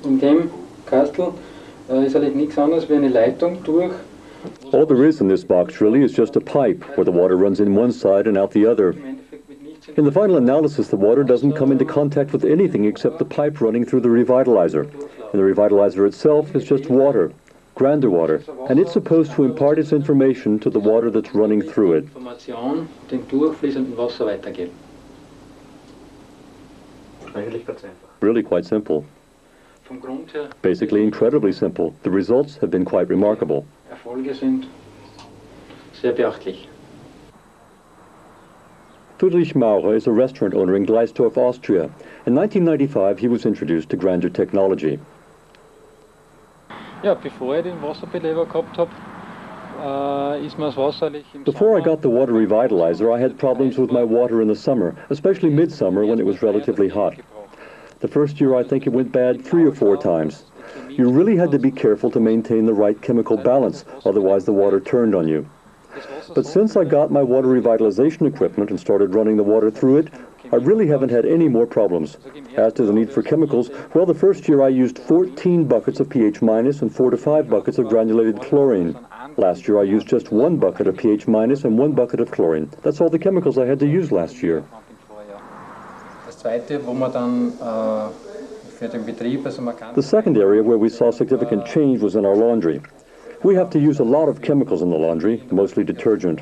In dem Kastel ist eigentlich nichts anderes wie eine Leitung durch. All there is in this box really is just a pipe where the water runs in one side and out the other. In the final analysis, the water doesn't come into contact with anything except the pipe running through the revitalizer. And the revitalizer itself is just water, groundwater, and it's supposed to impart its information to the water that's running through it. Really quite simple. Basically incredibly simple. The results have been quite remarkable. Friedrich Maurer is a restaurant owner in Gleisdorf, Austria. In 1995, he was introduced to Grandeur technology. Before I got the water revitalizer, I had problems with my water in the summer, especially midsummer when it was relatively hot. The first year, I think it went bad 3 or 4 times. You really had to be careful to maintain the right chemical balance, otherwise the water turned on you. But since I got my water revitalization equipment and started running the water through it, I really haven't had any more problems. As to the need for chemicals, well, the first year I used 14 buckets of pH minus and 4 to 5 buckets of granulated chlorine. Last year I used just 1 bucket of pH minus and 1 bucket of chlorine. That's all the chemicals I had to use last year. The second area where we saw significant change was in our laundry. We have to use a lot of chemicals in the laundry, mostly detergent.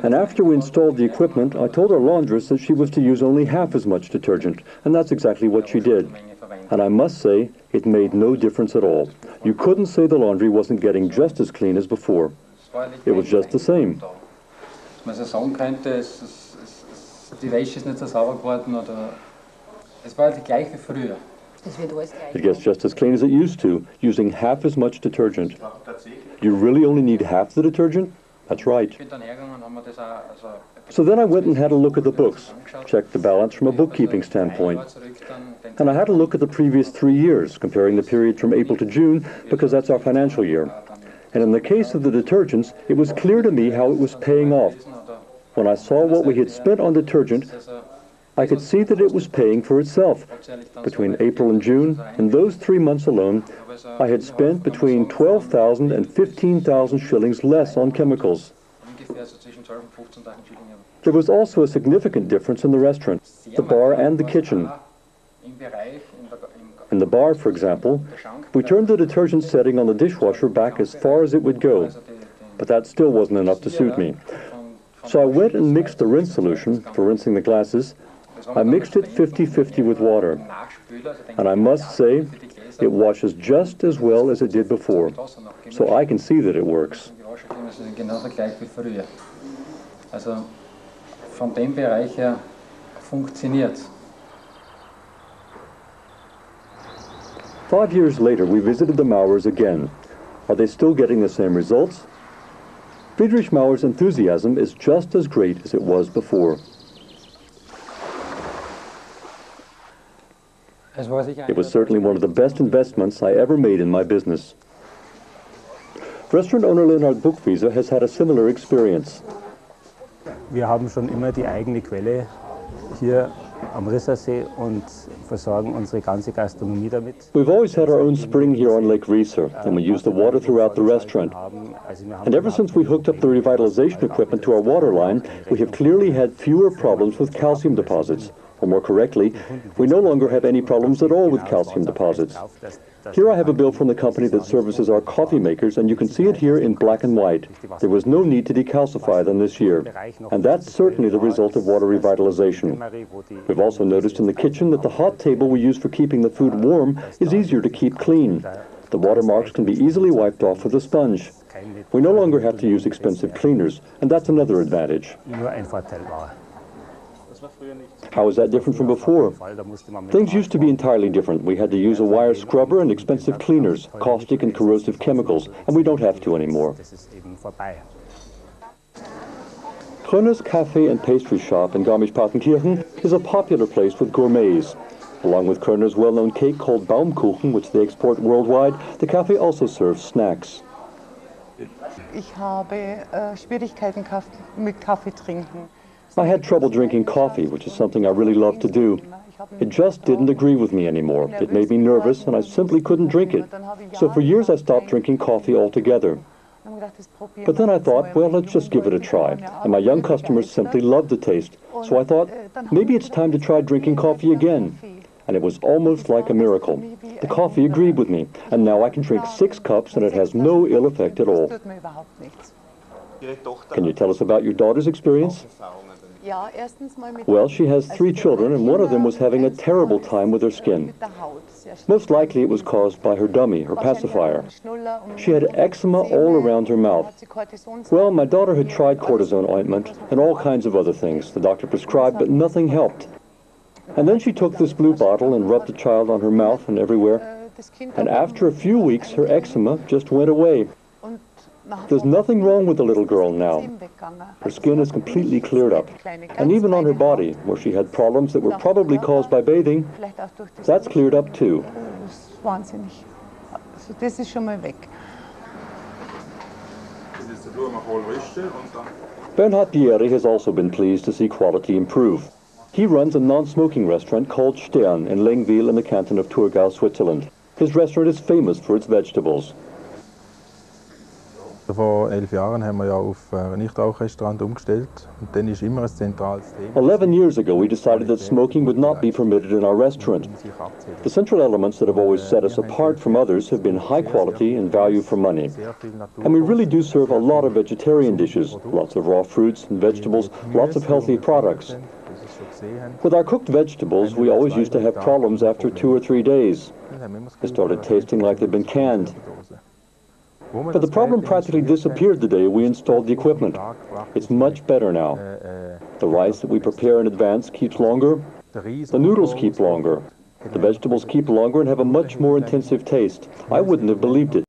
And after we installed the equipment, I told our laundress that she was to use only half as much detergent, and that's exactly what she did. And I must say, it made no difference at all. You couldn't say the laundry wasn't getting just as clean as before. It was just the same. It gets just as clean as it used to, using half as much detergent. You really only need half the detergent? That's right. So then I went and had a look at the books, checked the balance from a bookkeeping standpoint. And I had a look at the previous 3 years, comparing the period from April to June, because that's our financial year. And in the case of the detergents, it was clear to me how it was paying off. When I saw what we had spent on detergent, I could see that it was paying for itself. Between April and June, in those 3 months alone, I had spent between 12,000 and 15,000 shillings less on chemicals. There was also a significant difference in the restaurant, the bar and the kitchen. In the bar, for example, we turned the detergent setting on the dishwasher back as far as it would go, but that still wasn't enough to suit me. So I went and mixed the rinse solution for rinsing the glasses. I mixed it 50-50 with water, and I must say, it washes just as well as it did before, so I can see that it works. 5 years later, we visited the Maurers again. Are they still getting the same results? Friedrich Maurer's enthusiasm is just as great as it was before. It was certainly one of the best investments I ever made in my business. Restaurant owner Leonhard Buchwieser has had a similar experience. Wir haben schon immer die eigene Quelle hier am Rissersee und versorgen unsere ganze Gastronomie damit. We've always had our own spring here on Lake Risser, and we use the water throughout the restaurant. And ever since we hooked up the revitalization equipment to our water line, we have clearly had fewer problems with calcium deposits. Or more correctly, we no longer have any problems at all with calcium deposits. Here I have a bill from the company that services our coffee makers, and you can see it here in black and white. There was no need to decalcify them this year, and that's certainly the result of water revitalization. We've also noticed in the kitchen that the hot table we use for keeping the food warm is easier to keep clean. The water marks can be easily wiped off with a sponge. We no longer have to use expensive cleaners, and that's another advantage. How is that different from before? Things used to be entirely different. We had to use a wire scrubber and expensive cleaners, caustic and corrosive chemicals, and we don't have to anymore. Kröner's Cafe and Pastry Shop in Garmisch-Partenkirchen is a popular place with gourmets. Along with Kröner's well-known cake called Baumkuchen, which they export worldwide, the cafe also serves snacks. Ich habe Schwierigkeiten mit Kaffee trinken. I had trouble drinking coffee, which is something I really love to do. It just didn't agree with me anymore. It made me nervous and I simply couldn't drink it. So for years I stopped drinking coffee altogether. But then I thought, well, let's just give it a try. And my young customers simply loved the taste. So I thought, maybe it's time to try drinking coffee again. And it was almost like a miracle. The coffee agreed with me, and now I can drink 6 cups and it has no ill effect at all. Can you tell us about your daughter's experience? Well, she has 3 children, and one of them was having a terrible time with her skin. Most likely it was caused by her dummy, her pacifier. She had eczema all around her mouth. Well, my daughter had tried cortisone ointment and all kinds of other things the doctor prescribed, but nothing helped. And then she took this blue bottle and rubbed the child on her mouth and everywhere. And after a few weeks, her eczema just went away. There's nothing wrong with the little girl now. Her skin is completely cleared up. And even on her body, where she had problems that were probably caused by bathing, that's cleared up too. Bernhard Bieri has also been pleased to see quality improve. He runs a non-smoking restaurant called Stern in Lengwil in the canton of Thurgau, Switzerland. His restaurant is famous for its vegetables. Vor 11 Jahren haben wir ja auf Nichtrauchrestaurant umgestellt und dann ist immer ein zentrales Thema. 11 years ago we decided that smoking would not be permitted in our restaurant. The central elements that have always set us apart from others have been high quality and value for money. And we really do serve a lot of vegetarian dishes, lots of raw fruits and vegetables, lots of healthy products. With our cooked vegetables, we always used to have problems after 2 or 3 days. They started tasting like they'd been canned. But the problem practically disappeared the day we installed the equipment. It's much better now. The rice that we prepare in advance keeps longer. The noodles keep longer. The vegetables keep longer and have a much more intensive taste. I wouldn't have believed it.